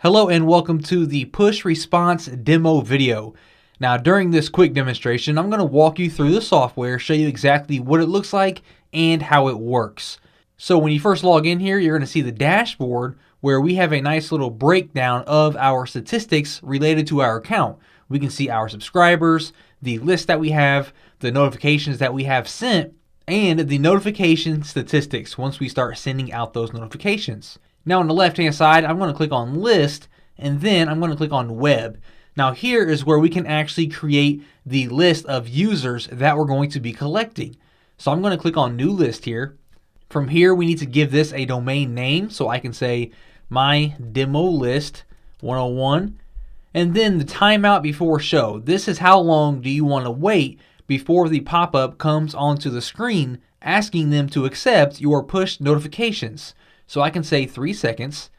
Hello and welcome to the PuSH Response demo video. Now during this quick demonstration, I'm going to walk you through the software, show you exactly what it looks like and how it works. So when you first log in here, you're going to see the dashboard where we have a nice little breakdown of our statistics related to our account. We can see our subscribers, the list that we have, the notifications that we have sent, and the notification statistics once we start sending out those notifications. Now on the left hand side, I'm going to click on list and then I'm going to click on web. Now here is where we can actually create the list of users that we're going to be collecting. So I'm going to click on new list here. From here we need to give this a domain name, so I can say my demo list 101 and then the timeout before show. This is how long do you want to wait before the pop-up comes onto the screen asking them to accept your push notifications. So I can say 3 seconds,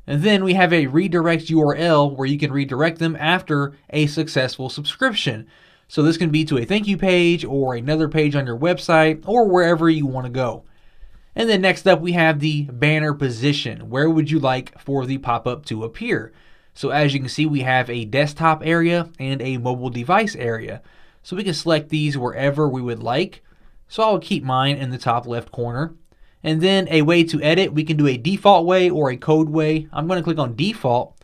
and then we have a redirect URL where you can redirect them after a successful subscription. So this can be to a thank you page or another page on your website or wherever you want to go. And then next up we have the banner position. Where would you like for the pop-up to appear? So as you can see, we have a desktop area and a mobile device area. So we can select these wherever we would like. So I'll keep mine in the top left corner. And then a way to edit, we can do a default way or a code way. I'm going to click on default,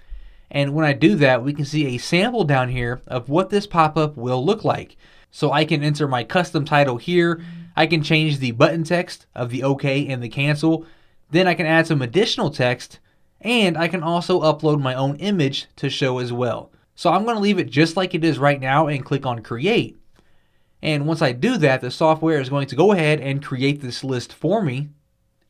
and when I do that, we can see a sample down here of what this pop-up will look like. So I can enter my custom title here. I can change the button text of the OK and the cancel. Then I can add some additional text, and I can also upload my own image to show as well. So I'm going to leave it just like it is right now and click on create. And once I do that, the software is going to go ahead and create this list for me.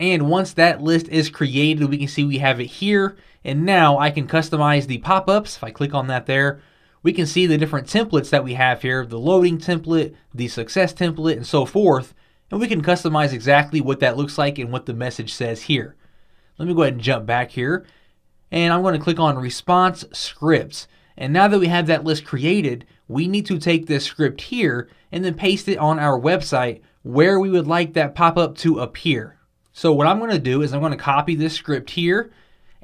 And once that list is created, we can see we have it here. And now I can customize the pop-ups. If I click on that there, we can see the different templates that we have here, the loading template, the success template, and so forth. And we can customize exactly what that looks like and what the message says here. Let me go ahead and jump back here. And I'm going to click on response scripts. And now that we have that list created, we need to take this script here and then paste it on our website where we would like that pop-up to appear. So what I'm going to do is I'm going to copy this script here,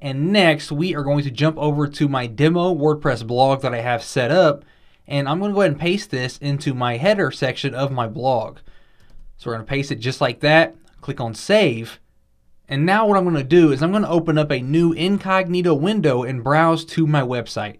and next we are going to jump over to my demo WordPress blog that I have set up, and I'm going to go ahead and paste this into my header section of my blog. So we're going to paste it just like that, click on save, and now what I'm going to do is I'm going to open up a new incognito window and browse to my website.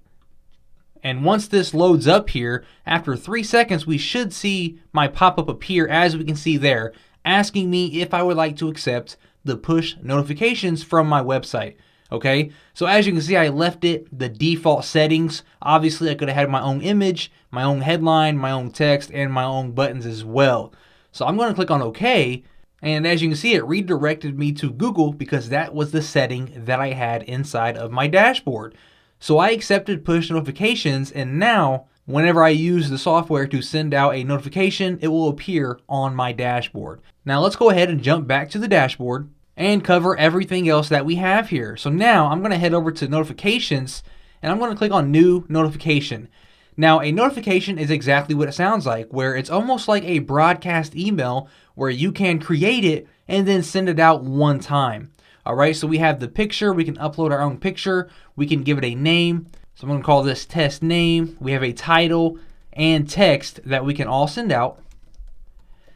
And once this loads up here, after 3 seconds we should see my pop-up appear, as we can see there, asking me if I would like to accept the push notifications from my website. Okay, so as you can see, I left it the default settings. Obviously I could have had my own image, my own headline, my own text, and my own buttons as well. So I'm going to click on OK, and as you can see, it redirected me to Google because that was the setting that I had inside of my dashboard. So I accepted push notifications, and now whenever I use the software to send out a notification, it will appear on my dashboard. Now let's go ahead and jump back to the dashboard and cover everything else that we have here. So now I'm going to head over to notifications and I'm going to click on new notification. Now a notification is exactly what it sounds like, where it's almost like a broadcast email where you can create it and then send it out one time. Alright, so we have the picture, we can upload our own picture, we can give it a name. So I'm going to call this test name. We have a title and text that we can all send out.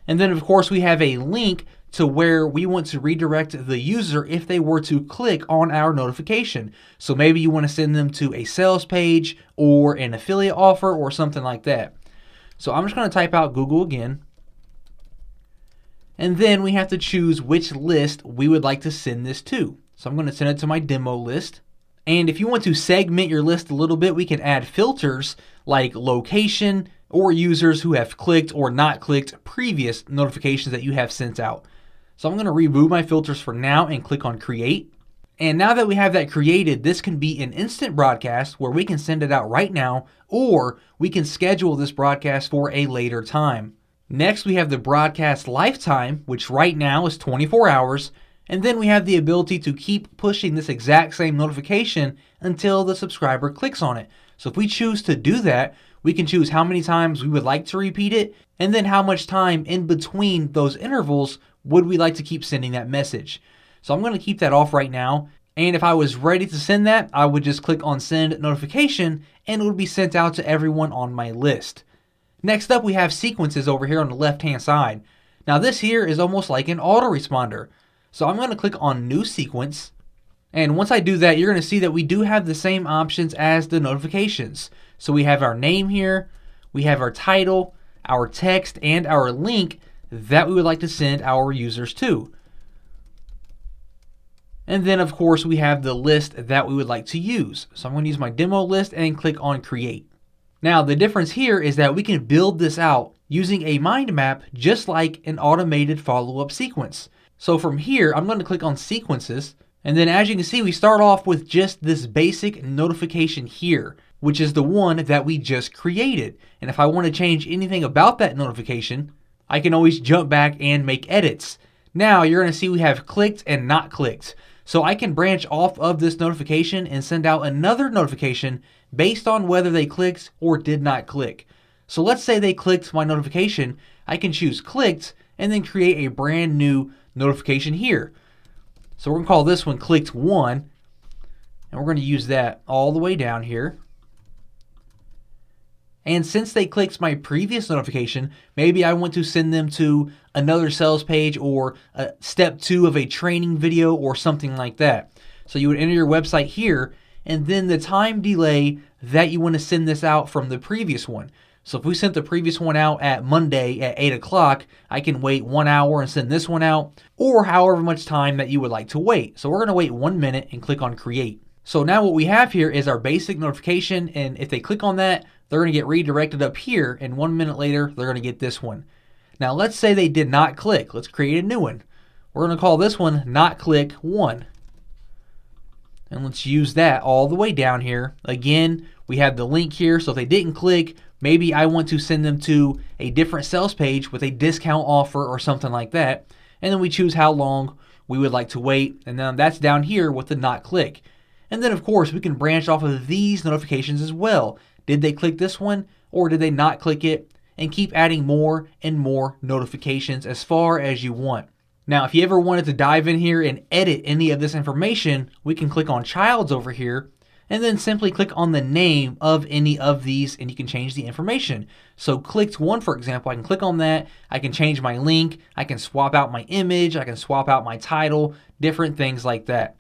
And then of course we have a link to where we want to redirect the user if they were to click on our notification. So maybe you want to send them to a sales page or an affiliate offer or something like that. So I'm just going to type out Google again. And then we have to choose which list we would like to send this to. So I'm going to send it to my demo list. And if you want to segment your list a little bit, we can add filters like location or users who have clicked or not clicked previous notifications that you have sent out. So I'm going to remove my filters for now and click on create. And now that we have that created, this can be an instant broadcast where we can send it out right now, or we can schedule this broadcast for a later time. Next, we have the broadcast lifetime, which right now is 24 hours. And then we have the ability to keep pushing this exact same notification until the subscriber clicks on it. So if we choose to do that, we can choose how many times we would like to repeat it, and then how much time in between those intervals would we like to keep sending that message. So I'm going to keep that off right now. And if I was ready to send that, I would just click on send notification and it would be sent out to everyone on my list. Next up, we have sequences over here on the left-hand side. Now this here is almost like an autoresponder. So I'm going to click on new sequence. And once I do that, you're going to see that we do have the same options as the notifications. So we have our name here, we have our title, our text, and our link that we would like to send our users to. And then of course we have the list that we would like to use. So I'm going to use my demo list and click on create. Now the difference here is that we can build this out using a mind map just like an automated follow-up sequence. So from here, I'm going to click on sequences. And then as you can see, we start off with just this basic notification here, which is the one that we just created. And if I want to change anything about that notification, I can always jump back and make edits. Now you're going to see we have clicked and not clicked. So I can branch off of this notification and send out another notification based on whether they clicked or did not click. So let's say they clicked my notification. I can choose clicked and then create a brand new notification here. So we're going to call this one clicked 1, and we're going to use that all the way down here. And since they clicked my previous notification, maybe I want to send them to another sales page or step 2 of a training video or something like that. So you would enter your website here and then the time delay that you want to send this out from the previous one. So if we sent the previous one out at Monday at 8 o'clock, I can wait 1 hour and send this one out, or however much time that you would like to wait. So we're going to wait 1 minute and click on create. So now what we have here is our basic notification, and if they click on that, they're going to get redirected up here, and 1 minute later, they're going to get this one. Now let's say they did not click. Let's create a new one. We're going to call this one not click 1. And let's use that all the way down here. Again, we have the link here, so if they didn't click, maybe I want to send them to a different sales page with a discount offer or something like that. And then we choose how long we would like to wait. And then that's down here with the not click. And then of course we can branch off of these notifications as well. Did they click this one or did they not click it? And keep adding more and more notifications as far as you want. Now, if you ever wanted to dive in here and edit any of this information, we can click on Childs over here and then simply click on the name of any of these and you can change the information. So clicked 1, for example, I can click on that. I can change my link. I can swap out my image. I can swap out my title, different things like that.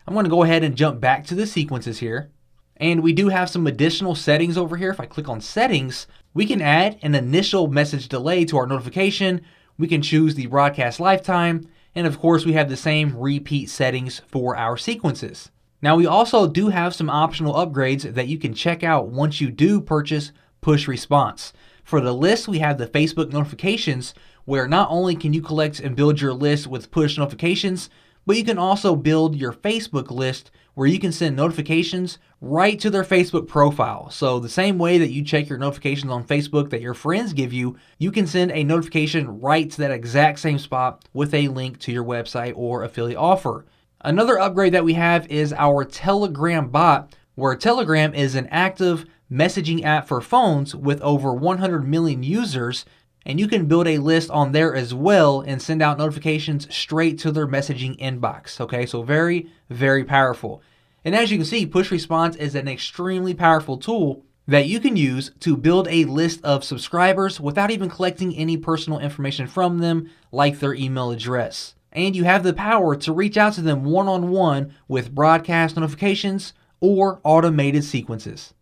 I'm going to go ahead and jump back to the sequences here. And we do have some additional settings over here. If I click on settings, we can add an initial message delay to our notification. We can choose the broadcast lifetime. And of course, we have the same repeat settings for our sequences. Now, we also do have some optional upgrades that you can check out once you do purchase PuSH Response. For the list, we have the Facebook notifications, where not only can you collect and build your list with push notifications, but you can also build your Facebook list where you can send notifications right to their Facebook profile. So the same way that you check your notifications on Facebook that your friends give you, you can send a notification right to that exact same spot with a link to your website or affiliate offer. Another upgrade that we have is our Telegram bot, where Telegram is an active messaging app for phones with over 100 million users, and you can build a list on there as well and send out notifications straight to their messaging inbox. Okay, so very, very powerful. And as you can see, PuSH Response is an extremely powerful tool that you can use to build a list of subscribers without even collecting any personal information from them, like their email address. And you have the power to reach out to them one-on-one with broadcast notifications or automated sequences.